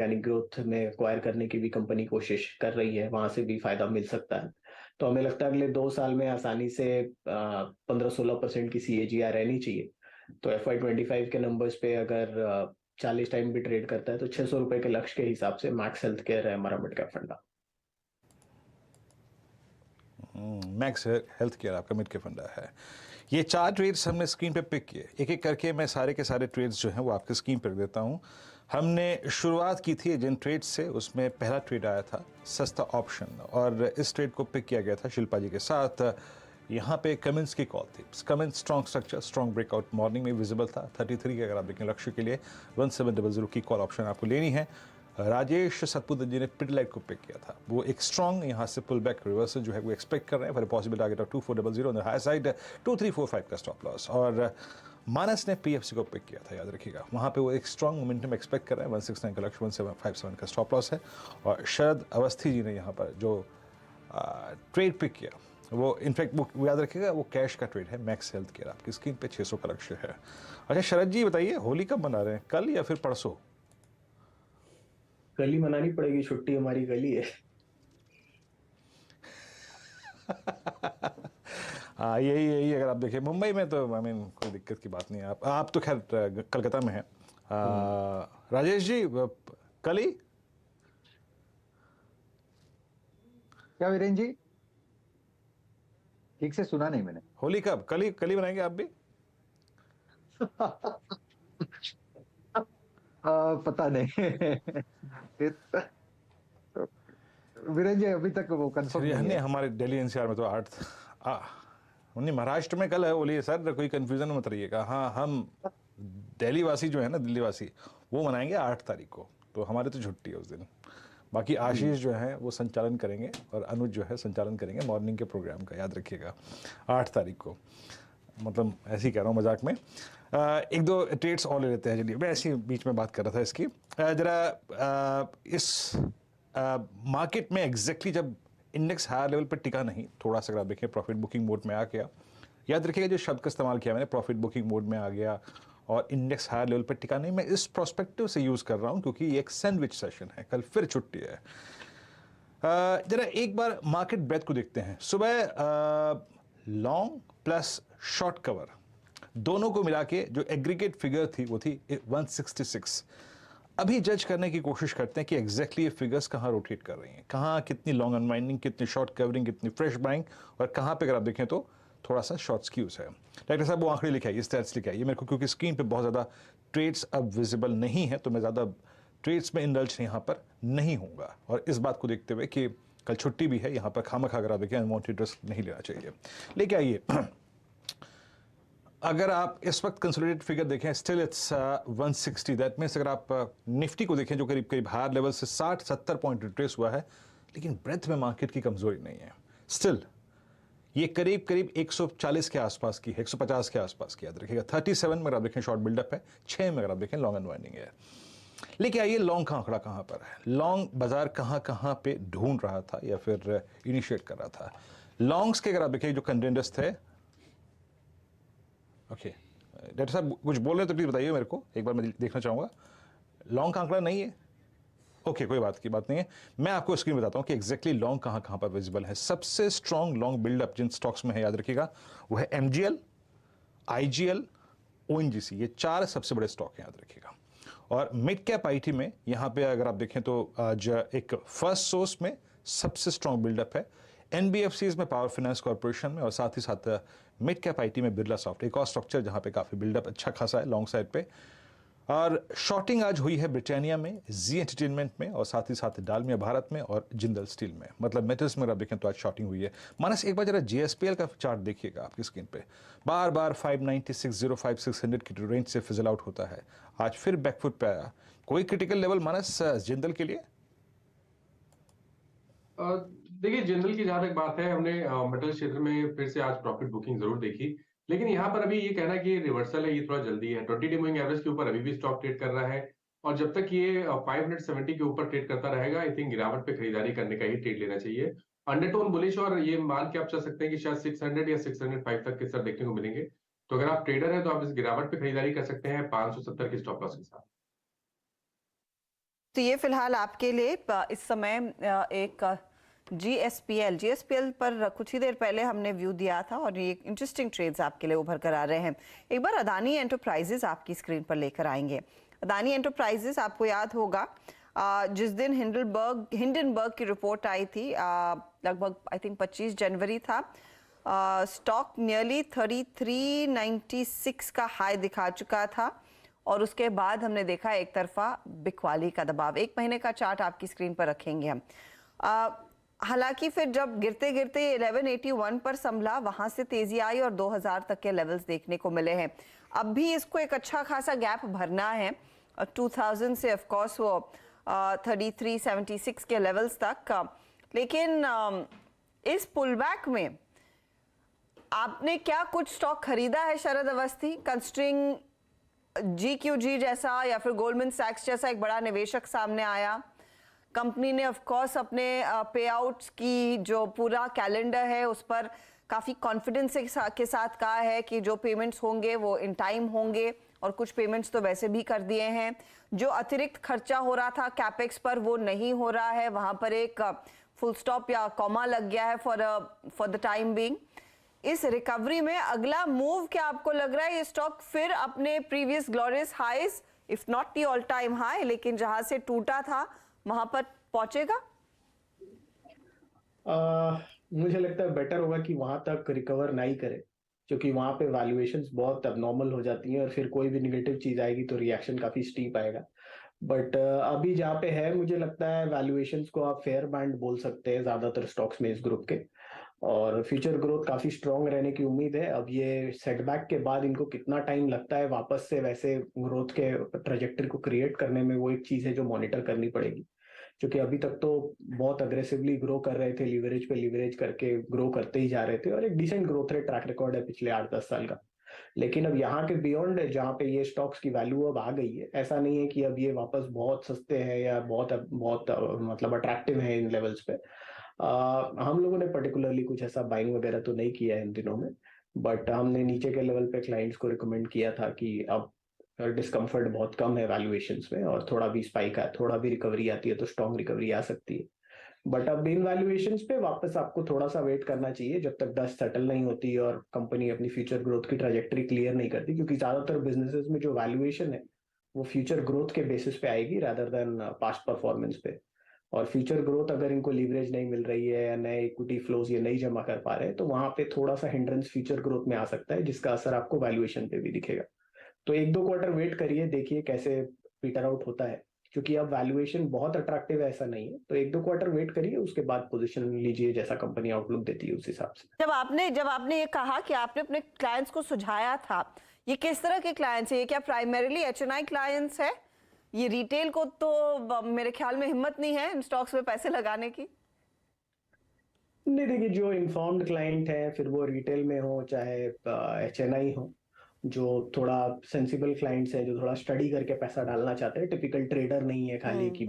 यानी ग्रोथ में एक्वायर करने की भी कंपनी कोशिश कर रही है, वहां से भी फायदा मिल सकता है। तो हमें लगता है अगले 2 साल में आसानी से 15-16% की CAGR रहनी चाहिए। तो FY 25 के नंबर्स पे अगर 40 टाइम भी ट्रेड करता है तो ₹600 के लक्ष्य के हिसाब से मैक्स हेल्थ केयर है हमारा मिड कैप फंडा। मैक्स हेल्थ केयर आपका मिड कैप फंडा है। ये 4 ट्रेड्स हमने स्क्रीन पे पिक किए, एक एक करके मैं सारे के सारे ट्रेड्स जो हैं वो आपके स्क्रीन पर देता हूं। हमने शुरुआत की थी जिन ट्रेड से, उसमें पहला ट्रेड आया था सस्ता ऑप्शन, और इस ट्रेड को पिक किया गया था शिल्पा जी के साथ। यहाँ पे कमिंस की कॉल थी। Cummins strong structure, strong breakout morning में विजिबल था 33 के, अगर आप देखें लक्ष्य के लिए 1700 की कॉल ऑप्शन आपको लेनी है। राजेश सतपुत्र जी ने पिडलाइट को पिक किया था, वो एक स्ट्रॉन्ग यहाँ से पुल बैक रिवर्सल जो है वो एक्सपेक्ट कर रहे हैं for possible target of 2400 on the high side, 2345 का स्टॉप लॉस। और मानस ने पीएफसी को पिक किया था, याद रखिएगा, वहाँ पे वो एक स्ट्रॉन्ग मोमेंटम एक्सपेक्ट कर रहे हैं, 169 का लक्ष्य, 1757 का स्टॉप लॉस है। और शरद अवस्थी जी ने यहाँ पर जो ट्रेड पिक किया वो इनफैक्ट वो याद रखिएगा वो कैश का ट्रेड है, मैक्स हेल्थ केयर, आपकी स्क्रीन पे 600 का लक्ष्य है। अच्छा शरद जी बताइए, होली कब मना रहे हैं, कल या फिर परसों? कल ही मनानी पड़ेगी, छुट्टी हमारी कल ही है। हाँ यही यही, अगर आप देखिए मुंबई में तो आई मीन कोई दिक्कत की बात नहीं है। आप तो खैर कलकत्ता में हैं। राजेश जी कल ही? क्या वीरेंद्र जी, ठीक से सुना नहीं मैंने। होली कब? कल ही बनाएंगे आप भी? पता नहीं। वीरेंद्र जी अभी तक वो कंफर्म नहीं नहीं, है। हमारे दिल्ली एनसीआर में तो 8 नहीं, महाराष्ट्र में कल है होली सर, कोई कंफ्यूजन मत रहिएगा। हाँ हम दिल्ली वासी जो है ना, दिल्ली वासी, वो मनाएंगे 8 तारीख को, तो हमारे तो छुट्टी है उस दिन। बाकी आशीष जो है वो संचालन करेंगे और अनुज जो है संचालन करेंगे मॉर्निंग के प्रोग्राम का, याद रखिएगा 8 तारीख को। मतलब ऐसे ही कह रहा हूँ मजाक में। एक दो ट्रेड्स और ले लेते हैं, चलिए मैं ऐसी बीच में बात कर रहा था इसकी। जरा इस मार्केट में एग्जैक्टली जब इंडेक्स हायर लेवल पर टिका नहीं, थोड़ा सा अगर आप देखें प्रॉफिट बुकिंग मोड में आ गया, याद रखिएगा जो शब्द का इस्तेमाल किया मैंने, प्रॉफिट बुकिंग मोड में आ गया और इंडेक्स हायर लेवल पर टिका नहीं, मैं इस प्रोस्पेक्टिव से यूज़ कर रहा हूँ क्योंकि ये एक सैंडविच सेशन है, कल फिर छुट्टी है। जरा एक बार मार्केट ब्रेथ को देखते हैं। सुबह लॉन्ग प्लस शॉर्ट कवर दोनों को मिला के जो एग्रीगेट फिगर थी वो थी 166। अभी जज करने की कोशिश करते हैं कि एग्जैक्टली ये फिगर्स कहाँ रोटेट कर रही हैं, कहाँ कितनी लॉन्ग अनवाइंडिंग, कितनी शॉर्ट कवरिंग, कितनी फ्रेश बाइंग, और कहाँ पे अगर आप देखें तो थोड़ा सा शॉर्ट स्क्यूज है। डॉक्टर साहब वो आंकड़े लिखे आइए, स्टैट्स लिखे आइए मेरे को, क्योंकि स्क्रीन पे बहुत ज़्यादा ट्रेड्स अब विजिबल नहीं है तो मैं ज़्यादा ट्रेड्स में इंडल्ज यहाँ पर नहीं होऊंगा। और इस बात को देखते हुए कि कल छुट्टी भी है, यहाँ पर खामखा अगर आप देखें अनवांटेड रिस्क नहीं लेना चाहिए। लेके आइए, अगर आप इस वक्त कंसोलिडेटेड फिगर देखें स्टिल इट्स 160, दैट मीन्स अगर आप निफ्टी को देखें जो करीब करीब हायर लेवल से 60-70 पॉइंट रिट्रेस हुआ है, लेकिन ब्रेथ में मार्केट की कमजोरी नहीं है। स्टिल ये करीब करीब 140 के आसपास की, 150 के आसपास की, याद रखिएगा। 37 में अगर आप देखें शॉर्ट बिल्डअप है, 6 में अगर आप देखें लॉन्ग अनवाइंडिंग है। लेकिन आइए लॉन्ग का आंकड़ा कहां पर है, लॉन्ग बाजार कहां कहां पे ढूंढ रहा था या फिर इनिशिएट कर रहा था। लॉन्ग्स के अगर आप देखें जो कंटेंडर्स थे, ओके डॉक्टर साहब कुछ बोल रहे हैं तो प्लीज बताइए मेरे को, एक बार मैं देखना चाहूंगा। लॉन्ग का आंकड़ा नहीं है, ओके कोई बात की बात नहीं है, मैं आपको स्क्रीन बताता हूं कि एग्जैक्टली लॉन्ग कहां कहां पर विजिबल है। सबसे स्ट्रॉन्ग लॉन्ग बिल्डअप जिन स्टॉक्स में है, याद रखिएगा, वो है एमजीएल, आईजीएल, ओएनजीसी, ये 4 सबसे बड़े स्टॉक हैं, याद रखिएगा। और मिड कैप आईटी में यहां पे अगर आप देखें तो आज एक फर्स्ट सोर्स में सबसे स्ट्रॉन्ग बिल्डअप है, एनबीएफसीज में पावर फाइनेंस कॉर्पोरेशन में, और साथ ही साथ मिड कैप आईटी में बिरला सॉफ्ट, एक और स्ट्रक्चर जहां पे काफी बिल्डअप अच्छा खासा है लॉन्ग साइड पे। और शॉर्टिंग आज हुई है ब्रिटानिया में, जी एंटरटेनमेंट में, और साथ ही साथ डालमिया भारत में और जिंदल स्टील में, मतलब मेटल्स में अगर आप देखें तो आज शॉर्टिंग हुई है। मानस एक बार जरा जीएसपीएल का चार्ट देखिएगा आपकी स्क्रीन पे, बार बार 596, 600 की रेंज से फिजल आउट होता है, आज फिर बैकफुट पे आया। कोई क्रिटिकल लेवल मानस जिंदल के लिए? देखिए जनरल की जहां तक बात है, हमने मेटल क्षेत्र में फिर से आज प्रॉफिट बुकिंग जरूर देखी, लेकिन यहाँ पर अभी ये कहना कि रिवर्सल है, ये थोड़ा जल्दी है। 20 डे मूविंग एवरेज के ऊपर अभी भी स्टॉक ट्रेड कर रहा है, और जब तक ये 570 के ऊपर ट्रेड करता रहेगा, आई थिंक गिरावट पे खरीदारी करने का ही ट्रेड लेना चाहिए। अंडरटोन बुलिश, और ये मान के आप चल सकते हैं कि शायद 600 या 605 तक के स्तर देखने को मिलेंगे। तो अगर आप ट्रेडर हैं तो आप इस गिरावट पे खरीदारी कर सकते हैं 570 की स्टॉप लॉस के साथ। तो ये फिलहाल आपके लिए इस समय एक जीएसपीएल पर कुछ ही देर पहले हमने व्यू दिया था और ये इंटरेस्टिंग ट्रेड्स आपके लिए उभर कर आ रहे हैं। एक बार अदानी एंटरप्राइजेस आपकी स्क्रीन पर लेकर आएंगे। अदानी एंटरप्राइजेस आपको याद होगा जिस दिन हिंडनबर्ग की रिपोर्ट आई थी, लगभग आई थिंक 25 जनवरी था, स्टॉक नियरली 3396 का हाई दिखा चुका था और उसके बाद हमने देखा एक तरफा बिकवाली का दबाव। एक महीने का चार्ट आपकी स्क्रीन पर रखेंगे हम। हालांकि फिर जब गिरते गिरते 1181 पर संभला, वहां से तेजी आई और 2000 तक के लेवल्स देखने को मिले हैं। अब भी इसको एक अच्छा खासा गैप भरना है 2000 से, ऑफ कोर्स वो 3376 के लेवल्स तक। लेकिन इस पुलबैक में आपने क्या कुछ स्टॉक खरीदा है शरद अवस्थी, कंस्ट्रिंग GQG जैसा या फिर गोल्डमैन सैक्स जैसा एक बड़ा निवेशक सामने आया? कंपनी ने ऑफ कोर्स अपने पे आउट्स की जो पूरा कैलेंडर है उस पर काफ़ी कॉन्फिडेंस के साथ कहा है कि जो पेमेंट्स होंगे वो इन टाइम होंगे और कुछ पेमेंट्स तो वैसे भी कर दिए हैं। जो अतिरिक्त खर्चा हो रहा था कैपेक्स पर वो नहीं हो रहा है, वहाँ पर एक फुल स्टॉप या कॉमा लग गया है फॉर द टाइम बीइंग। इस रिकवरी में अगला मूव क्या आपको लग रहा है? ये स्टॉक फिर अपने previous glorious highs, if not the all time high, लेकिन जहां से टूटा था वहां पर पहुंचेगा? मुझे लगता है बेटर होगा कि वहां तक रिकवर नहीं करे, क्योंकि वहां पे वैल्यूएशंस बहुत अबनॉर्मल हो जाती हैं और फिर कोई भी निगेटिव चीज आएगी तो रिएक्शन काफी स्टीप आएगा। बट अभी जहाँ पे है मुझे लगता है वैल्यूएशंस को आप फेयर बैंड बोल सकते हैं ज्यादातर स्टॉक्स में इस ग्रुप के, और फ्यूचर ग्रोथ काफी स्ट्रांग रहने की उम्मीद है। अब ये सेटबैक के बाद इनको कितना टाइम लगता है वापस से वैसे ग्रोथ के ट्रेजेक्टरी को क्रिएट करने में, वो एक चीज है जो मॉनिटर करनी पड़ेगी, क्योंकि अभी तक तो बहुत अग्रेसिवली ग्रो कर रहे थे, लीवरेज पे लीवरेज करके ग्रो करते ही जा रहे थे और एक decent growth rate track record है पिछले 8-10 साल का। लेकिन अब यहाँ के बियॉन्ड जहाँ पे ये स्टॉक्स की वैल्यू अब आ गई है, ऐसा नहीं है कि अब ये वापस बहुत सस्ते हैं या बहुत बहुत मतलब अट्रैक्टिव है इन लेवल्स पे। हम लोगों ने पर्टिकुलरली कुछ ऐसा बाइंग वगैरह तो नहीं किया है इन दिनों में, बट हमने नीचे के लेवल पे क्लाइंट्स को रिकमेंड किया था कि अब डिस्कम्फर्ट बहुत कम है वैल्यूएशंस में और थोड़ा भी स्पाइक है, थोड़ा भी रिकवरी आती है तो स्ट्रॉन्ग रिकवरी आ सकती है। बट अब इन वैल्यूएशंस पे वापस आपको थोड़ा सा वेट करना चाहिए जब तक डस्ट सेटल नहीं होती और कंपनी अपनी फ्यूचर ग्रोथ की ट्रैजेक्टरी क्लियर नहीं करती, क्योंकि ज्यादातर बिजनेसेस में जो वैल्यूएशन है वो फ्यूचर ग्रोथ के बेसिस पे आएगी रादर देन पास्ट परफॉर्मेंस पे। और फ्यूचर ग्रोथ अगर इनको लीवरेज नहीं मिल रही है या नए इक्विटी फ्लोज ये नहीं जमा कर पा रहे हैं तो वहां पे थोड़ा सा हिंड्रेंस फ्यूचर ग्रोथ में आ सकता है, जिसका असर आपको वैल्यूएशन पे भी दिखेगा। तो 1-2 क्वार्टर वेट करिए, देखिए कैसे पीटर आउट होता है, क्योंकि अब वैल्यूएशन बहुत अट्रैक्टिव ऐसा नहीं है। तो 1-2 क्वार्टर वेट करिए, उसके बाद पोजीशन लीजिए जैसा कंपनी आउटलुक देती है उस हिसाब से। जब आपने ये कहा कि आपने अपने क्लाइंट्स को सुझाया था, ये किस तरह के क्लाइंट्स है? ये क्या प्राइमरीली HNI क्लाइंट्स है? ये रिटेल को तो मेरे ख्याल में हिम्मत नहीं है इन स्टॉक्स में पैसे लगाने की। नहीं, देखिए जो इन्फॉर्म्ड क्लाइंट है, फिर वो रिटेल में हो चाहे HNI हो, जो थोड़ा सेंसिबल क्लाइंट्स है, जो थोड़ा स्टडी करके पैसा डालना चाहते हैं, टिपिकल ट्रेडर नहीं है खाली कि